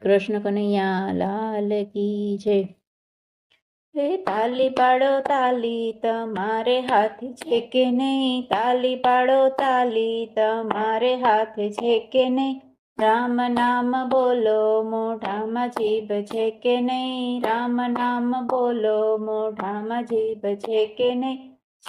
કૃષ્ણ કનૈયા લાલ કી જય। હે તાલી પાડો તાલી, તમારે હાથ છે કે નહીં? તાલી પાડો તાલી, તમારે હાથ છે કે નહીં? રામ નામ બોલો, મોઢામાં જીભ છે કે નહીં? રામ નામ બોલો, મોઢામાં જીભ છે કે નહીં?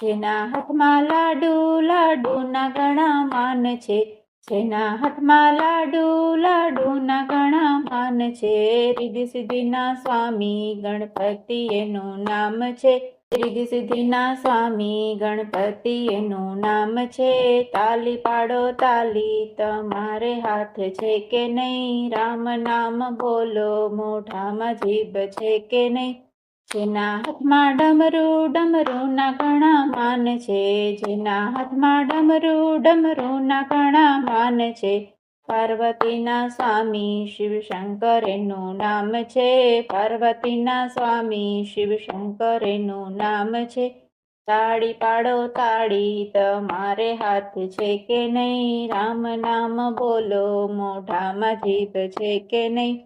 જેના હાથમાં લાડુ, લાડુના ઘણા માન છે। જેના હાથમાં લાડુ, લાડુના ઘણા માન છે। રિદ્ધિ સિદ્ધિના સ્વામી ગણપતિ એનું નામ છે। રિદ્ધિ સિદ્ધિના સ્વામી ગણપતિ એનું નામ છે। તાલી પાડો તાલી, તમારે હાથ છે કે નહીં? રામ નામ બોલો, મોઢામાં જીભ છે કે નહીં? જેના હાથમાં ડમરું, ડમરુના ઘણા માન છે। જેના હાથમાં ડમરું, ડમરુના ઘણા માન છે। પાર્વતીના સ્વામી શિવ શંકર એનું નામ છે। પાર્વતીના સ્વામી શિવ શંકર એનું નામ છે। તાળી પાડો તાળી, તમારે હાથ છે કે નહીં? રામ નામ બોલો, મોઢામાં જીભ છે કે નહીં?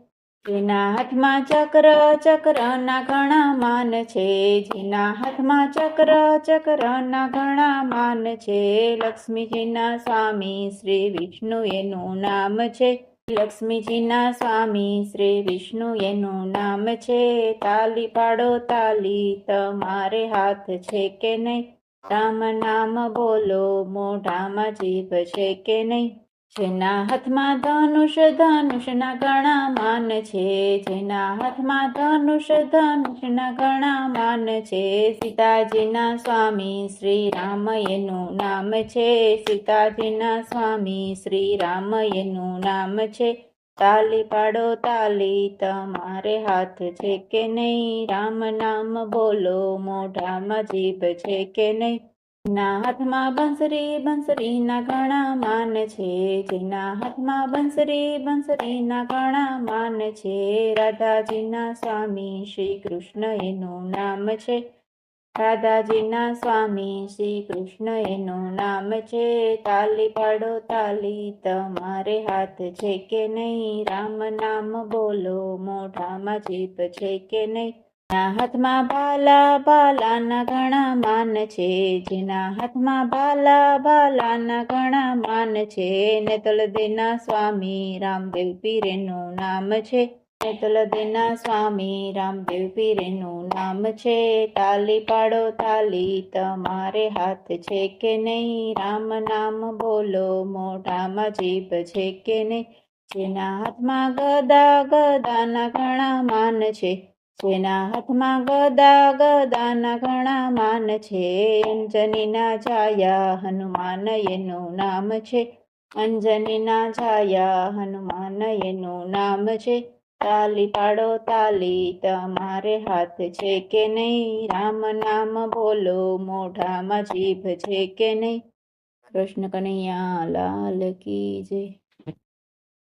જેના હાથમાં ચક્ર, ચક્રના ઘણા માન છે। જેના હાથમાં ચક્ર, ચક્રના ઘણા માન છે। લક્ષ્મીજીના સ્વામી શ્રી વિષ્ણુ એનું નામ છે। લક્ષ્મીજીના સ્વામી શ્રી વિષ્ણુ એનું નામ છે। તાલી પાડો તાલી, તમારે હાથ છે કે નહીં? રામ નામ બોલો, મોઢામાં જીભ છે કે નહીં? જેના હાથમાં ધનુષ, ધનુષના ઘણા માન છે। જેના હાથમાં ધનુષ, ધનુષના ઘણા માન છે। સીતાજીના સ્વામી શ્રી રામ એનું નામ છે। સીતાજીના સ્વામી શ્રી રામ એનું નામ છે। તાલી પાડો તાલી, તમારે હાથ છે કે નહીં? રામ નામ બોલો, મોઢામાં જીભ છે કે નહીં? જેના હાથમાં બંસરી, બંસરીના ઘણા માન છે। જેના હાથમાં બંસરી, બંસરીના ઘણા માન છે। રાધાજીના સ્વામી શ્રી કૃષ્ણ એનું નામ છે। રાધાજીના સ્વામી શ્રી કૃષ્ણ એનું નામ છે। તાલી પાડો તાલી, તમારે હાથ છે કે નહીં? રામ નામ બોલો, મોઢામાં જીભ છે કે નહીં? જેના હાથમાં ભાલા, ભાલાના ઘણા માન છે। જેના હાથમાં ભાલા, ભાલાના ઘણા માન છે। નેતલદેના સ્વામી રામદેવ પીર એનું નામ છે। નેતલદેના સ્વામી રામદેવ પીર એનું નામ છે। તાલી પાડો તાલી, તમારે હાથ છે કે નહીં? રામ નામ બોલો, મોઢામાં જીભ છે કે નહીં? જેના હાથમાં ગદા, ગદાના ઘણા માન છે। જેના હાથમાં ગદા, ગદાના ઘણા માન છે। અંજનીના છાયા હનુમાન એનું નામ છે। અંજનીના છાયા હનુમાન એનું નામ છે। તાલી પાડો તાલી, તમારે હાથ છે કે નહીં? રામ નામ બોલો, મોઢામાં જીભ છે કે નહીં? કૃષ્ણ કનૈયા લાલ કી જય।